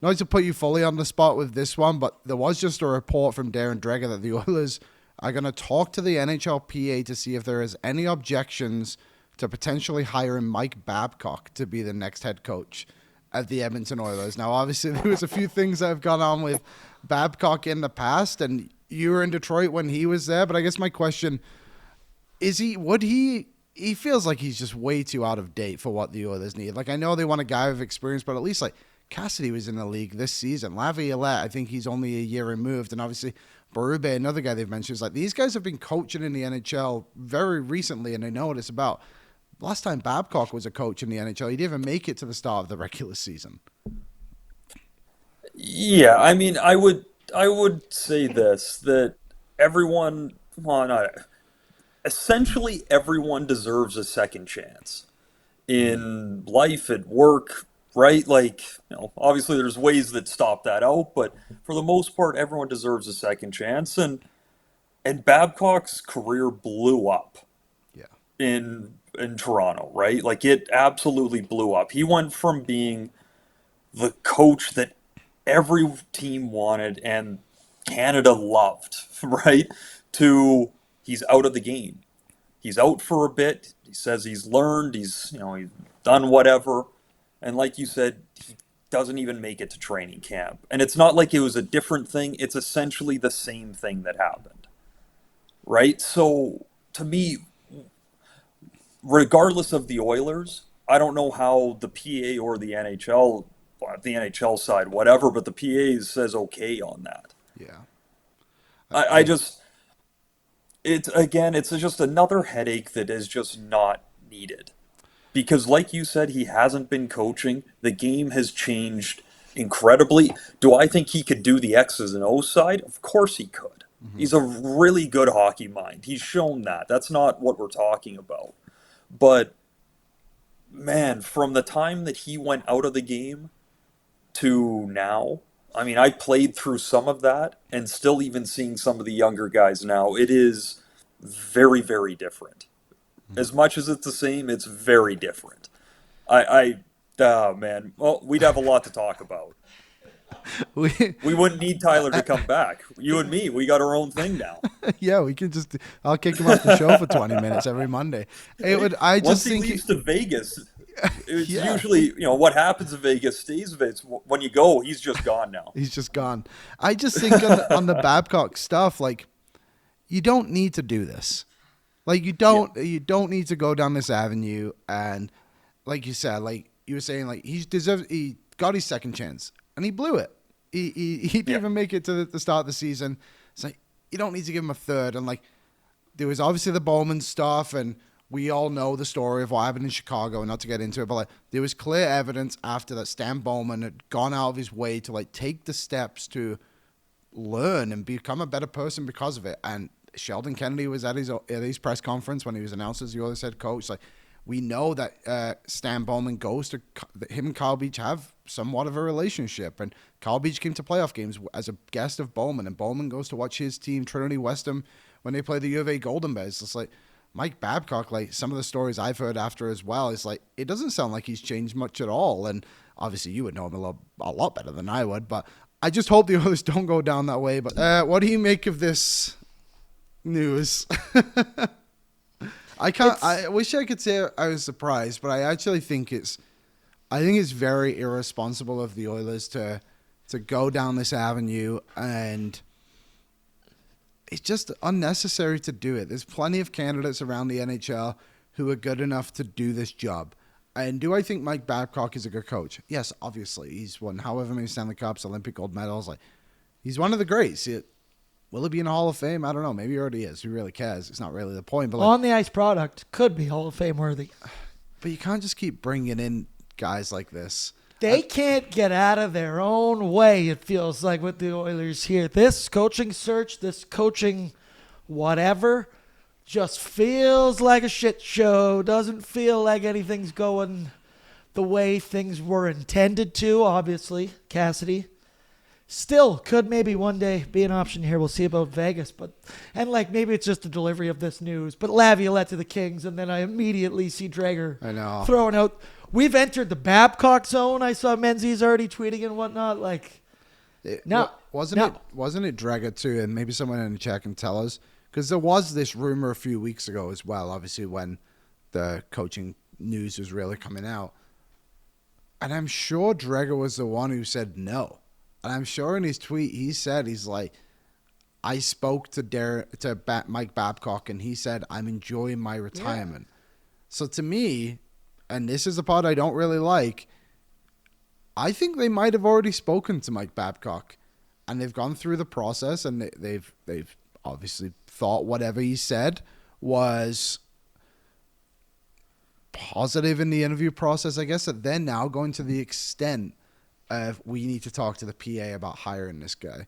Not to put you fully on the spot with this one, but there was just a report from Darren Dreger that the Oilers are going to talk to the NHLPA to see if there is any objections to potentially hiring Mike Babcock to be the next head coach at the Edmonton Oilers. Now, obviously, there was a few things that have gone on with Babcock in the past, and you were in Detroit when he was there, but I guess my question is he feels like he's just way too out of date for what the Oilers need. Like, I know they want a guy with experience, but at least, like, Cassidy was in the league this season. Laviolette, I think he's only a year removed. And obviously, Berube, another guy they've mentioned, is like, these guys have been coaching in the NHL very recently, and they know what it's about. Last time Babcock was a coach in the NHL, he didn't even make it to the start of the regular season. Yeah, I mean, I would say this, that everyone, well, not, essentially everyone deserves a second chance in life, at work, right? Like, obviously there's ways that stop that out, but for the most part, everyone deserves a second chance. And Babcock's career blew up Yeah. in Toronto, right? Like, it absolutely blew up. He went from being the coach that every team wanted and Canada loved, right? To he's out of the game. He's out for a bit. He says he's learned, he's done whatever. And like you said, he doesn't even make it to training camp. And it's not like it was a different thing, it's essentially the same thing that happened. Right? So to me, regardless of the Oilers, I don't know how the PA or the NHL side, whatever, but the PA says okay on that. Yeah. I I just, it's just another headache that is just not needed. Because, like you said, he hasn't been coaching. The game has changed incredibly. Do I think he could do the X's and O's side? Of course he could. mhm. He's a really good hockey mind. He's shown that. That's not what we're talking about. But, man, from the time that he went out of the game to now, I mean, I played through some of that, and still even seeing some of the younger guys now, it is very, very different. As much as it's the same, it's very different. Oh man, well, we'd have a lot to talk about. we We wouldn't need Tyler to come back. You and me, we got our own thing now. yeah, we can just I'll kick him off the show for 20 minutes every Monday. It would I Once just he think leaves to Vegas, it's yeah, usually, what happens in Vegas stays. It's when you go, he's just gone now. he's just gone. I just think on the Babcock stuff, like, you don't need to do this. Like, Yeah, you don't need to go down this avenue, and like you said, like you were saying, like, he got his second chance and he blew it. He didn't yeah, even make it to the start of the season. It's like, you don't need to give him a third. And like, there was obviously the Bowman stuff, and we all know the story of what happened in Chicago, and not to get into it, but like, there was clear evidence after that Stan Bowman had gone out of his way to like take the steps to learn and become a better person because of it. And Sheldon Kennedy was at his press conference when he was announced as the Oilers head coach. Like, we know that Stan Bowman goes to him and Kyle Beach have somewhat of a relationship, and Kyle Beach came to playoff games as a guest of Bowman, and Bowman goes to watch his team Trinity Westham when they play the U of A Golden Bears. It's like Mike Babcock, like some of the stories I've heard after as well, is like, it doesn't sound like he's changed much at all. And obviously you would know him a lot better than I would, but I just hope the Oilers don't go down that way. But what do you make of this news? it's I wish I could say I was surprised, but I actually think I think it's very irresponsible of the Oilers to go down this avenue, and it's just unnecessary to do it. There's plenty of candidates around the NHL who are good enough to do this job. And do I think Mike Babcock is a good coach? Yes, obviously. He's won however many Stanley Cups, Olympic gold medals. Like, he's one of the greats. Will he be in the Hall of Fame? I don't know. Maybe he already is. Who really cares? It's not really the point. But like, On the ice product could be Hall of Fame worthy. but you can't just keep bringing in guys like this. They can't get out of their own way, it feels like, with the Oilers here. This coaching search, this coaching whatever, just feels like a shit show. Doesn't feel like anything's going the way things were intended to, obviously. Cassidy still could maybe one day be an option here. We'll see about Vegas. And like, maybe it's just the delivery of this news. But Laviolette to the Kings, and then I immediately see Dreger I know. throwing out, we've entered the Babcock zone. I saw Menzies already tweeting and whatnot. Like, no. Wasn't it Dreger too? And maybe someone in the chat can tell us. Because there was this rumor a few weeks ago as well, obviously, when the coaching news was really coming out. And I'm sure Dreger was the one who said no. And I'm sure in his tweet, he's like, I spoke to Mike Babcock, and he said, I'm enjoying my retirement. Yeah. So to me, and this is the part I don't really like, I think they might have already spoken to Mike Babcock. And they've gone through the process, and they've obviously thought whatever he said was positive in the interview process. I guess that they're now going to the extent of we need to talk to the PA about hiring this guy.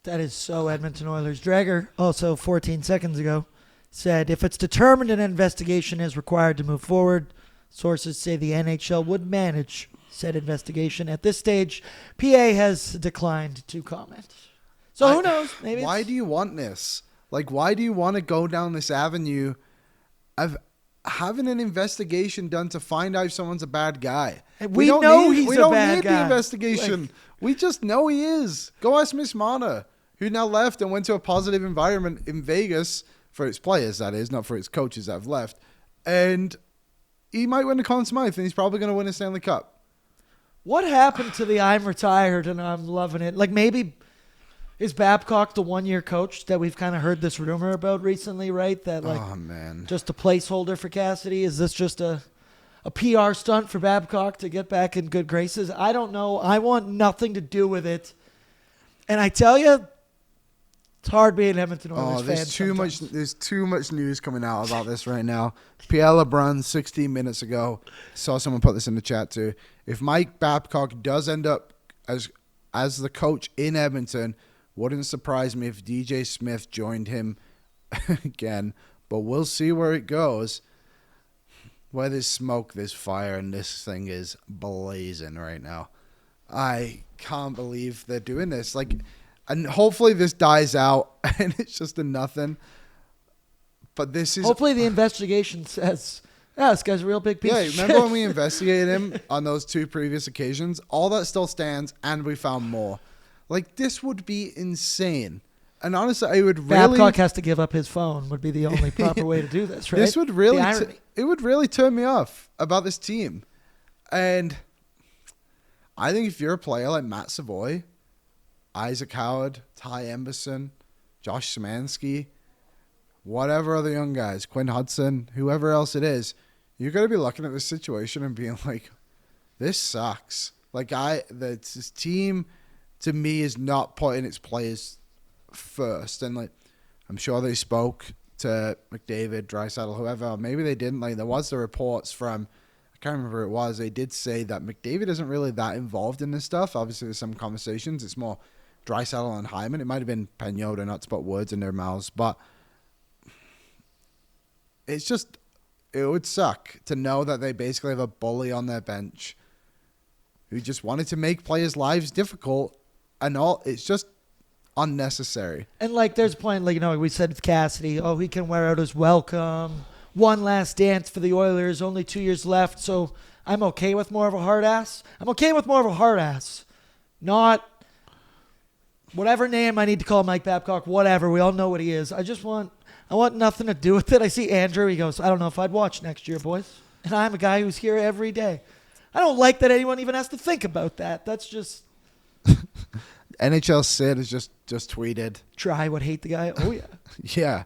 That is so Edmonton Oilers. Dreger, also 14 seconds ago, said if it's determined an investigation is required to move forward, sources say the NHL would manage said investigation. At this stage, PA has declined to comment. So who knows? Maybe. Why do you want this? Like, why do you want to go down this avenue of having an investigation done to find out if someone's a bad guy? We don't know he's a bad guy. We don't need the investigation. We just know he is. Go ask Miss Mana, who now left and went to a positive environment in Vegas for its players, that is, not for its coaches that have left. And he might win the Conn Smythe, and he's probably going to win a Stanley Cup. What happened to the I'm retired and I'm loving it? Like, maybe is Babcock the one-year coach that we've kind of heard this rumor about recently, right? That, like, oh, man, just a placeholder for Cassidy? Is this just a PR stunt for Babcock to get back in good graces? I don't know. I want nothing to do with it. And I tell you, it's hard being an Edmonton Oilers fan. There's too much news coming out about this right now. Pierre LeBrun, 16 minutes ago, saw someone put this in the chat too. If Mike Babcock does end up as the coach in Edmonton, wouldn't surprise me if DJ Smith joined him again. But we'll see where it goes. Where there's smoke, there's fire, and this thing is blazing right now. I can't believe they're doing this. Like, and hopefully this dies out and it's just a nothing. But this is... Hopefully the investigation says, this guy's a real big piece of shit. Remember when we investigated him on those two previous occasions? All that still stands, and we found more. Like, this would be insane. And honestly, I would really... Babcock has to give up his phone would be the only proper way to do this, right? This would really... it would really turn me off about this team. And I think if you're a player like Matt Savoy, Isaac Howard, Ty Emberson, Josh Szymanski, whatever other young guys, Quinn Hudson, whoever else it is, you're going to be looking at this situation and being like, this sucks. Like, this team, to me, is not putting its players first. And, like, I'm sure they spoke to McDavid, Draisaitl, whoever. Maybe they didn't. Like, there was the reports from, I can't remember who it was. They did say that McDavid isn't really that involved in this stuff. Obviously, there's some conversations. It's more Draisaitl and Hyman. It might have been Pagnotta, not to put words in their mouths, but it's just, it would suck to know that they basically have a bully on their bench who just wanted to make players' lives difficult, and all. It's just unnecessary. And, like, there's a point, like, we said it's Cassidy. Oh, he can wear out his welcome. One last dance for the Oilers. Only 2 years left, so I'm okay with more of a hard ass. I'm okay with more of a hard ass. Not whatever name I need to call Mike Babcock, whatever. We all know what he is. I want nothing to do with it. I see Andrew. He goes, I don't know if I'd watch next year, boys. And I'm a guy who's here every day. I don't like that anyone even has to think about that. That's just... NHL Sid has just tweeted. Try would hate the guy. Oh, yeah. Yeah.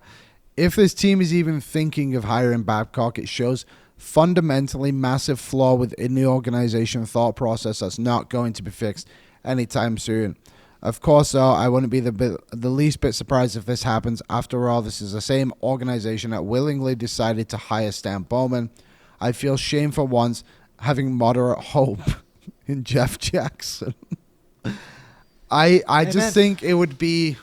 If this team is even thinking of hiring Babcock, it shows fundamentally massive flaw within the organization thought process that's not going to be fixed anytime soon. Of course, though, I wouldn't be the least bit surprised if this happens. After all, this is the same organization that willingly decided to hire Stan Bowman. I feel shame for once having moderate hope in Jeff Jackson. I just think it would be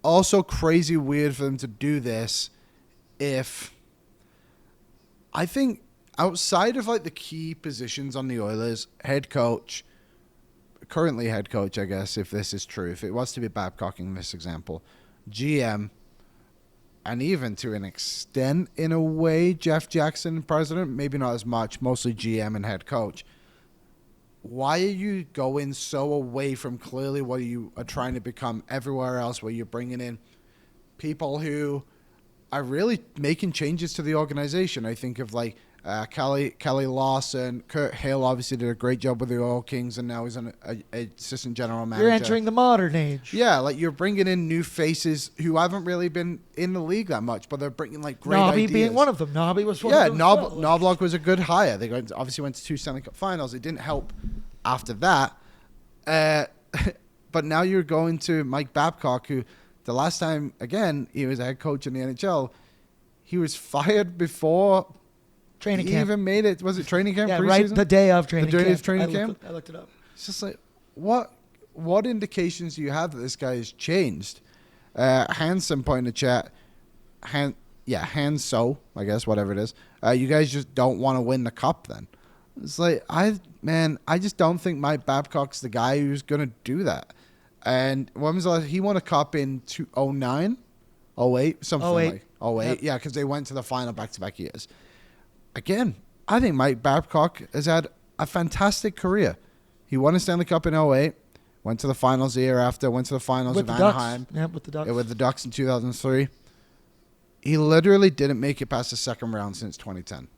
also crazy weird for them to do this if... I think outside of, like, the key positions on the Oilers, head coach... currently head coach, I guess, if this is true, if it was to be Babcock in this example, GM, and even to an extent, in a way, Jeff Jackson, president, maybe not as much, mostly GM and head coach. Why are you going so away from clearly what you are trying to become everywhere else, where you're bringing in people who are really making changes to the organization? I think of like Kelly Lawson, Kurt Hill obviously did a great job with the Oil Kings, and now he's an assistant general manager. You're entering the modern age. Yeah, like you're bringing in new faces who haven't really been in the league that much, but they're bringing like great Nobby ideas. being one of them. Nobby was one of them. Yeah, Knobloch was a good hire. They obviously went to 2 Stanley Cup finals. It didn't help after that. But now you're going to Mike Babcock, who the last time, again, he was a head coach in the NHL, he was fired before Training he camp. even made it. Was it training camp? Yeah, Preseason? right the day of training The day camp. of training camp? I looked it up. It's just like, what indications do you have that this guy has changed? Hanson put in the chat, Hanso, I guess, whatever it is. You guys just don't want to win the cup then. It's like, I just don't think Mike Babcock's the guy who's going to do that. And when was the last, he won a cup in 2009, 08, something 08. like 08. Yep. Yeah, because they went to the final back-to-back years. Again, I think Mike Babcock has had a fantastic career. He won a Stanley Cup in 08, went to the finals the year after, went to the finals With of the Anaheim. Ducks. Yeah, with the Ducks. With the Ducks in 2003. He literally didn't make it past the second round since 2010.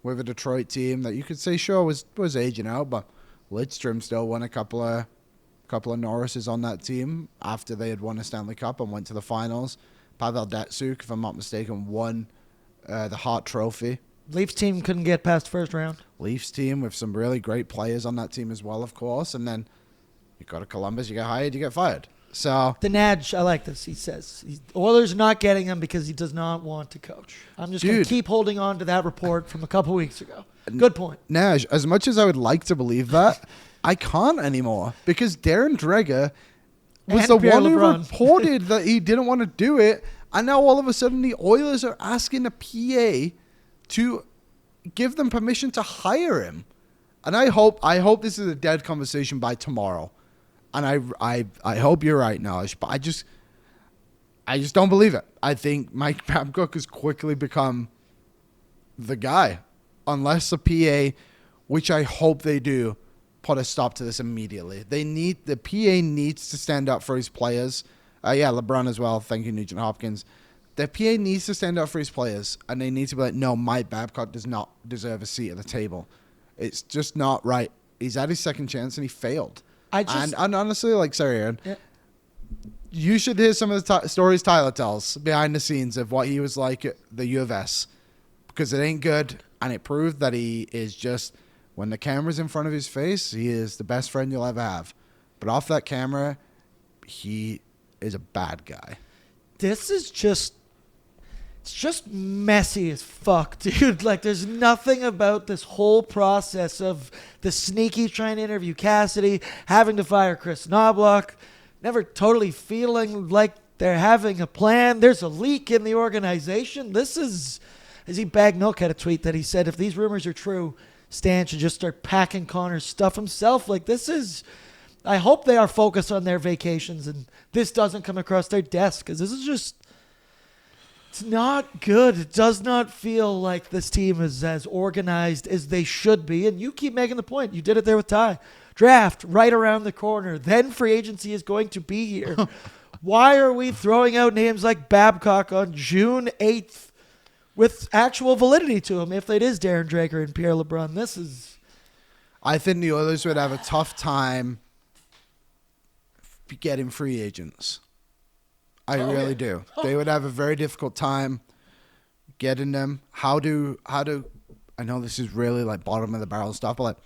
With a Detroit team that you could say, sure, was aging out, but Lidstrom still won a couple of Norrises on that team after they had won a Stanley Cup and went to the finals. Pavel Datsyuk, if I'm not mistaken, won the Hart Trophy. Leafs team couldn't get past first round. Leafs team with some really great players on that team as well, of course. And then you go to Columbus, you get hired, you get fired. So The Naj, I like this. He says Oilers are not getting him because he does not want to coach. I'm just going to keep holding on to that report from a couple weeks ago. Good point. Naj, as much as I would like to believe that, I can't anymore because Darren Dreger was And the Pierre one who LeBrun. reported that he didn't want to do it. And now all of a sudden the Oilers are asking the PA to give them permission to hire him. And I hope this is a dead conversation by tomorrow. And I hope you're right, Naj, but I just don't believe it. I think Mike Babcock has quickly become the guy. Unless the PA, which I hope they do, put a stop to this immediately. The PA needs to stand up for his players. LeBrun as well. Thank you, Nugent Hopkins. The PA needs to stand up for his players, and they need to be like, no, Mike Babcock does not deserve a seat at the table. It's just not right. He's had his second chance, and he failed. And honestly, sorry, Aaron, Yeah. you should hear some of the stories Tyler tells behind the scenes of what he was like at the U of S, because it ain't good, and it proved that he is just, when the camera's in front of his face, he is the best friend you'll ever have. But off that camera, he is a bad guy. This is it's just messy as fuck, dude. Like, there's nothing about this whole process of the sneaky trying to interview Cassidy, having to fire Chris Knobloch, never totally feeling like they're having a plan. There's a leak in the organization. This is, as he bagged Milk had a tweet that he said, if these rumors are true, Stan should just start packing Connor's stuff himself. Like, this is, I hope they are focused on their vacations and this doesn't come across their desk, because this is just, it's not good. It does not feel like this team is as organized as they should be. And you keep making the point. You did it there with Ty. Draft right around the corner. Then free agency is going to be here. Why are we throwing out names like Babcock on June 8th with actual validity to them if it is Darren Dreger and Pierre LeBrun? This is... I think the Oilers would have a tough time getting free agents. I really do. They would have a very difficult time getting them. How do I know this is really like bottom of the barrel stuff, but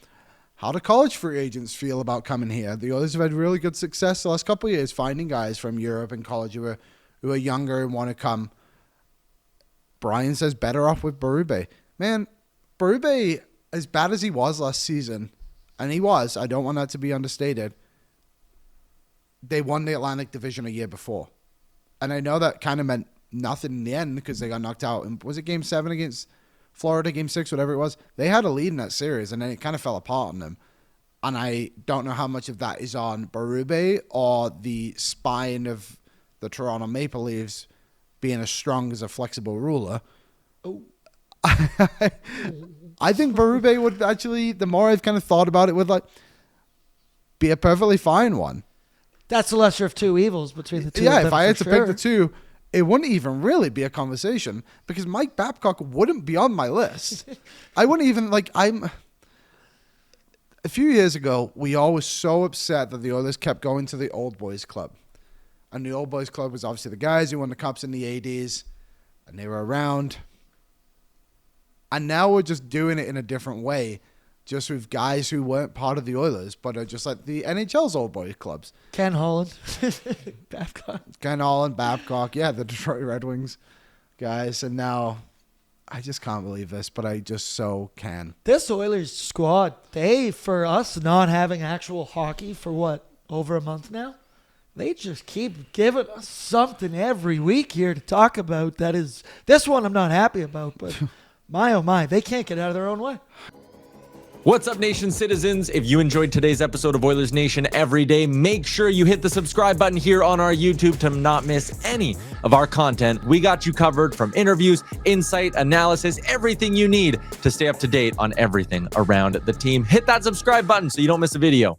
how do college free agents feel about coming here? The Oilers have had really good success the last couple of years finding guys from Europe and college who are younger and want to come. Brian says better off with Berube. Man, Berube, as bad as he was last season, and he was, I don't want that to be understated, they won the Atlantic Division a year before. And I know that kind of meant nothing in the end because they got knocked out. And was it Game 7 against Florida, Game 6, whatever it was? They had a lead in that series, and then it kind of fell apart on them. And I don't know how much of that is on Berube or the spine of the Toronto Maple Leafs being as strong as a flexible ruler. Oh. I think Berube would actually, the more I've kind of thought about it, would like be a perfectly fine one. That's the lesser of two evils between the two. Yeah, of them if I had to for pick sure. the two, it wouldn't even really be a conversation because Mike Babcock wouldn't be on my list. I wouldn't even a few years ago, we all were so upset that the Oilers kept going to the old boys club. And the old boys club was obviously the guys who won the cups in the 80s and they were around. And now we're just doing it in a different way, just with guys who weren't part of the Oilers, but are just like the NHL's old boys clubs. Ken Holland, Babcock. Ken Holland, Babcock, yeah, the Detroit Red Wings guys. And now I just can't believe this, but I just so can. This Oilers squad, for us not having actual hockey for over a month now, they just keep giving us something every week here to talk about. This one I'm not happy about, but my oh my, they can't get out of their own way. What's up, Nation citizens? If you enjoyed today's episode of Oilers Nation Every Day, make sure you hit the subscribe button here on our YouTube to not miss any of our content. We got you covered from interviews, insight, analysis, everything you need to stay up to date on everything around the team. Hit that subscribe button so you don't miss a video.